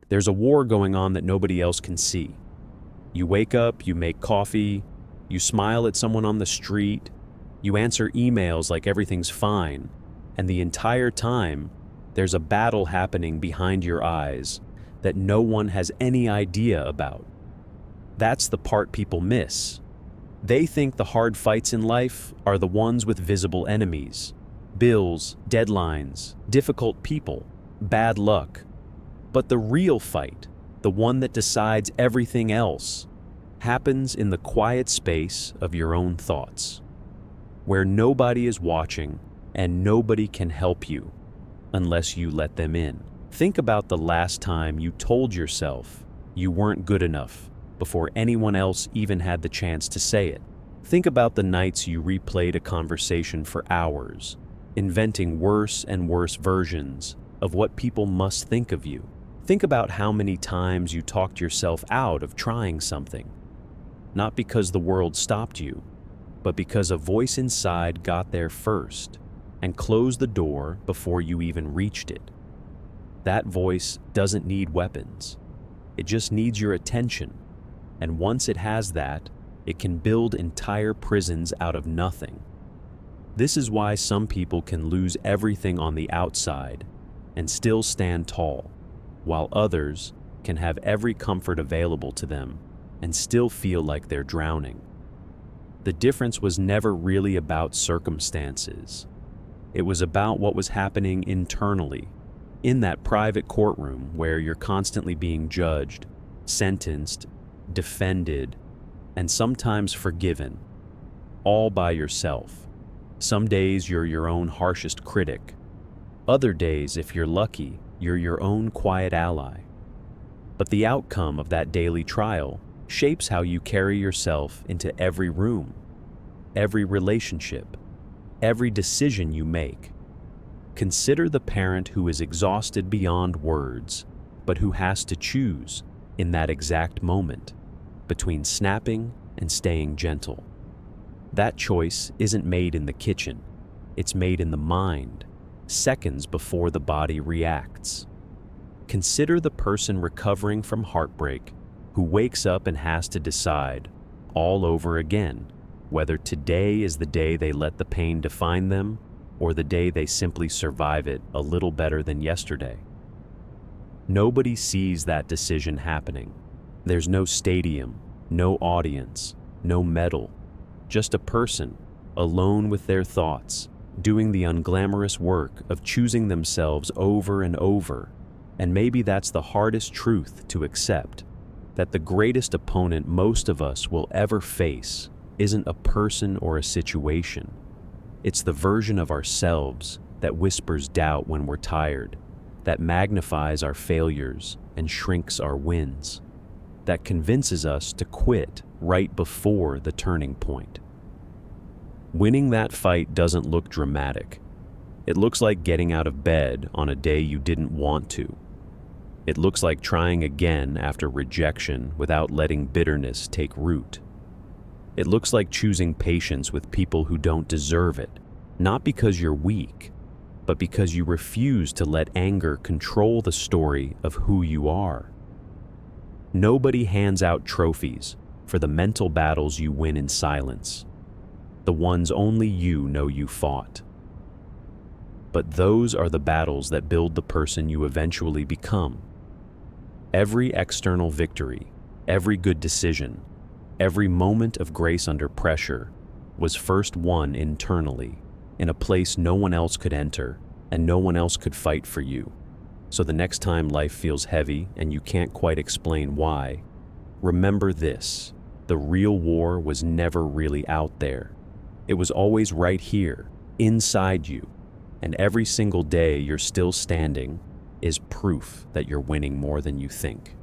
There's a war going on that nobody else can see. You wake up, you make coffee, you smile at someone on the street, you answer emails like everything's fine, and the entire time, there's a battle happening behind your eyes that no one has any idea about. That's the part people miss. They think the hard fights in life are the ones with visible enemies, bills, deadlines, difficult people, bad luck. But the real fight, the one that decides everything else, happens in the quiet space of your own thoughts, where nobody is watching and nobody can help you unless you let them in. Think about the last time you told yourself you weren't good enough before anyone else even had the chance to say it. Think about the nights you replayed a conversation for hours, inventing worse and worse versions of what people must think of you. Think about how many times you talked yourself out of trying something, not because the world stopped you, but because a voice inside got there first and closed the door before you even reached it. That voice doesn't need weapons. It just needs your attention. And once it has that, it can build entire prisons out of nothing. This is why some people can lose everything on the outside and still stand tall, while others can have every comfort available to them and still feel like they're drowning. The difference was never really about circumstances. It was about what was happening internally, in that private courtroom where you're constantly being judged, sentenced, defended, and sometimes forgiven, all by yourself. Some days you're your own harshest critic. Other days, if you're lucky, you're your own quiet ally. But the outcome of that daily trial shapes how you carry yourself into every room, every relationship, every decision you make. Consider the parent who is exhausted beyond words, but who has to choose in that exact moment between snapping and staying gentle. That choice isn't made in the kitchen, it's made in the mind, seconds before the body reacts. Consider the person recovering from heartbreak who wakes up and has to decide all over again whether today is the day they let the pain define them or the day they simply survive it a little better than yesterday. Nobody sees that decision happening. There's no stadium, no audience, no medal, just a person alone with their thoughts, doing the unglamorous work of choosing themselves over and over. And maybe that's the hardest truth to accept, that the greatest opponent most of us will ever face isn't a person or a situation. It's the version of ourselves that whispers doubt when we're tired, that magnifies our failures and shrinks our wins, that convinces us to quit right before the turning point. Winning that fight doesn't look dramatic. It looks like getting out of bed on a day you didn't want to. It looks like trying again after rejection without letting bitterness take root. It looks like choosing patience with people who don't deserve it, not because you're weak, but because you refuse to let anger control the story of who you are. Nobody hands out trophies for the mental battles you win in silence, the ones only you know you fought. But those are the battles that build the person you eventually become. Every external victory, every good decision, every moment of grace under pressure was first won internally, in a place no one else could enter and no one else could fight for you. So the next time life feels heavy and you can't quite explain why, remember this: the real war was never really out there. It was always right here, inside you, and every single day you're still standing is proof that you're winning more than you think.